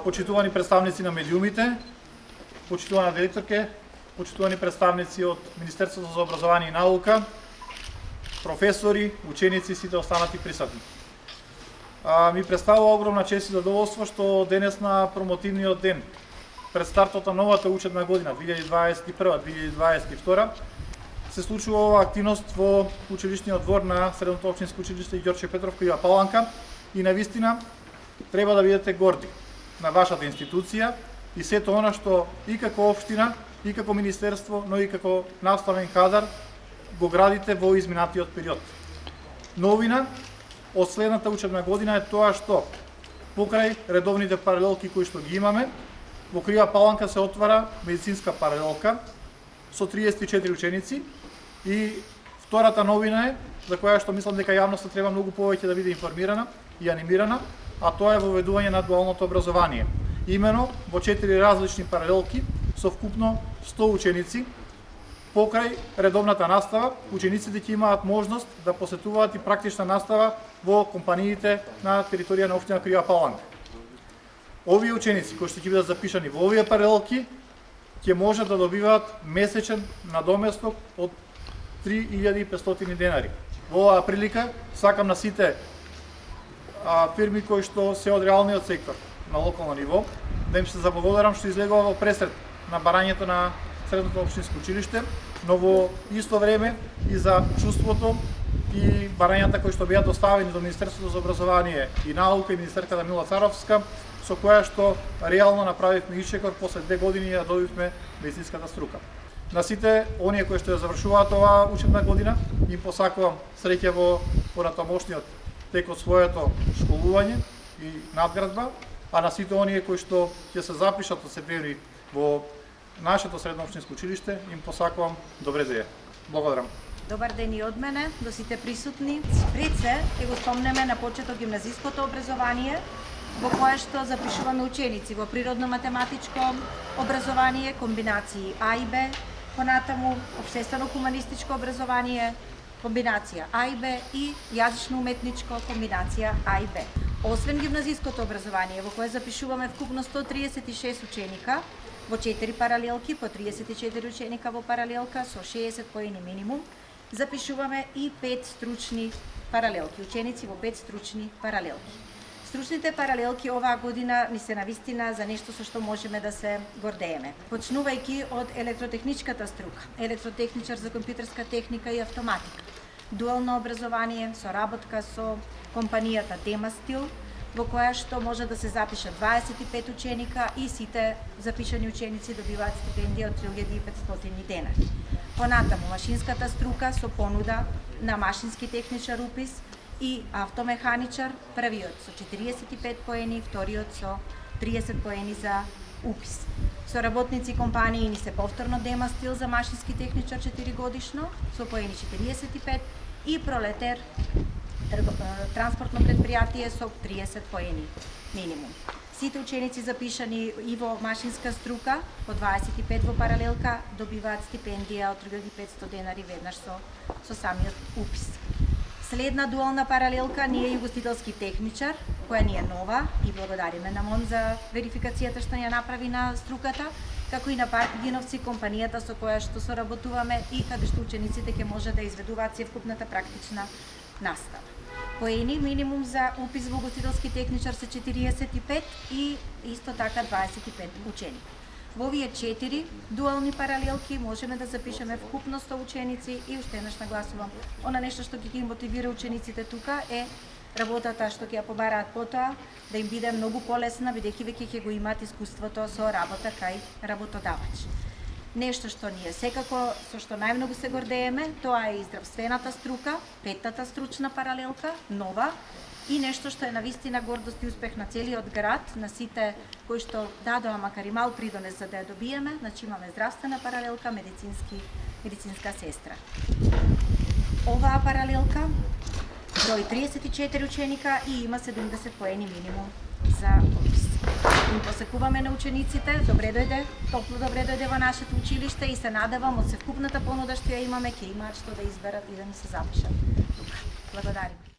почитувани представници на медиумите, почитувана директорке, почитувани представници од Министерството за образование и наука, професори, ученици и сите останати присутни. Ми представува огромна чест и задоволство што денес на промотивниот ден пред стартот на новата учебна година 2021-2022 се случува оваа активност во училишниот двор на Средното општинско училиште Ѓорче Петров Крива Паланка и навистина треба да бидете горди на вашата институција и сето она што и како општина, и како министерство, но и како наставен кадар го градите во изминатиот период. Новина од следната учебна година е тоа што покрај редовните паралелки кои што ги имаме, во Крива Паланка се отвара медицинска паралелка со 34 ученици и втората новина е, за која што мислам дека јавноста треба многу повеќе да биде информирана и анимирана, а тоа е воведување на дуалното образование. Имено во 4 различни паралелки со вкупно 100 ученици. Покрај редовната настава, учениците ќе имаат можност да посетуваат и практична настава во компаниите на територија на општина Крива Паланка. Овие ученици кои што ќе бидат запишани во овие паралелки ќе можат да добиваат месечен надоместок од 3500 денари. Во оваа прилика сакам на сите фирми кои што се од реалниот сектор на локално ниво да им се заблагодарам што излегува во пресред на барањето на Средното општинско училиште, но во исто време и за чувството и барањата кои што беа доставени до Министерството за образование и наука и министерката Мила Царовска, со која што реално направивме ишекор после 2 години ја добивме медицинската струка. На сите оние кои што ја завршуваат оваа учебна година, им посакувам среќа во понатамошниот тек од своето школување и надградба, а на сите оние кои што ќе се запишат од септември во нашето Средно општинско училиште, им посакувам добре дење. Благодарам. Добар ден и од мене, до сите присутни. Пред се ќе го спомнеме на почеток гимназиското образование, во кое што запишуваме ученици во природно-математичко образование, комбинации А и Б, понатаму општествено-хуманистичко образование, комбинација А и Б и јазично-уметничко комбинација А и Б. Освен гимназиското образование, во кое запишуваме вкупно 136 ученика, во 4 паралелки, по 34 ученика во паралелка, со 60 поени минимум, запишуваме и 5 стручни паралелки, ученици во 5 стручни паралелки. Стручните паралелки оваа година ни се навистина за нешто со што можеме да се гордееме. Почнувајќи од електротехничката струка, електротехничар за компјутерска техника и автоматика, дуално образование, соработка со компанијата Демастил, во која што може да се запишат 25 ученика и сите запишани ученици добиваат стипендија од 3500 денари. Понатаму, машинската струка со понуда на машински техничар упис и автомеханичар, првиот со 45 поени, вториот со 30 поени за упис. Соработници компании ни се повторно Демастил за машински техничар 4 годишно, со поени 45 и Пролетер транспортно предпријатие со 30 поени минимум. Сите ученици запишани и во машинска струка, по 25 во паралелка, добиваат стипендија од 3500 денари веднаш со самиот упис. Следна дуална паралелка ни е угостителски техничар, која ни е нова и благодариме на МОН за верификацијата што ја направи на струката, како и на Парк Гиновци, компанијата со која што соработуваме и каде што учениците ќе може да изведуваат севкупната практична настава. Поени минимум за упис во угостителски техничар се 45 и исто така 25 ученика. Во овие 4 дуални паралелки можеме да запишеме вкупно 100 ученици и уште еднаш нагласувам, она нешто што ќе ги мотивира учениците тука е работата што ќе ја побараат потоа да им биде многу полесна, бидејќи веќе ќе го имаат искуството со работа кај работодавач. Нешто што ние секако со што најмногу се гордееме, тоа е и здравствената струка, 5-тата стручна паралелка, нова, и нешто што е навистина гордост и успех на целиот град, на сите кои што дадоа макар и мал придонес за да ја добиеме, значи имаме здравствена паралелка, медицинска сестра. Оваа паралелка брои 34 ученика и има 70 поени минимум за опис. Им посекуваме на учениците, добре дојде, топло добре дојде во нашето училиште и се надевам од севкупната понуда што ја имаме ќе имаат што да изберат и да ни се запишат. Благодарим.